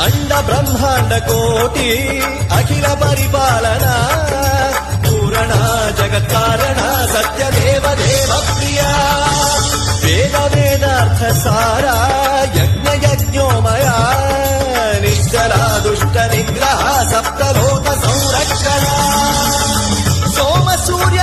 అండ బ్రహ్మాండ కోటి అఖిల పరిపాలన పూరణ జగత్కారణ సత్యదేవ దేవ ప్రియ వేద వేదార్థ సారా యజ్ఞ యజ్ఞోమయ నిశ్చల దుష్ట నిగ్రహ సప్తలోక సంరక్షణ సోమ సూర్య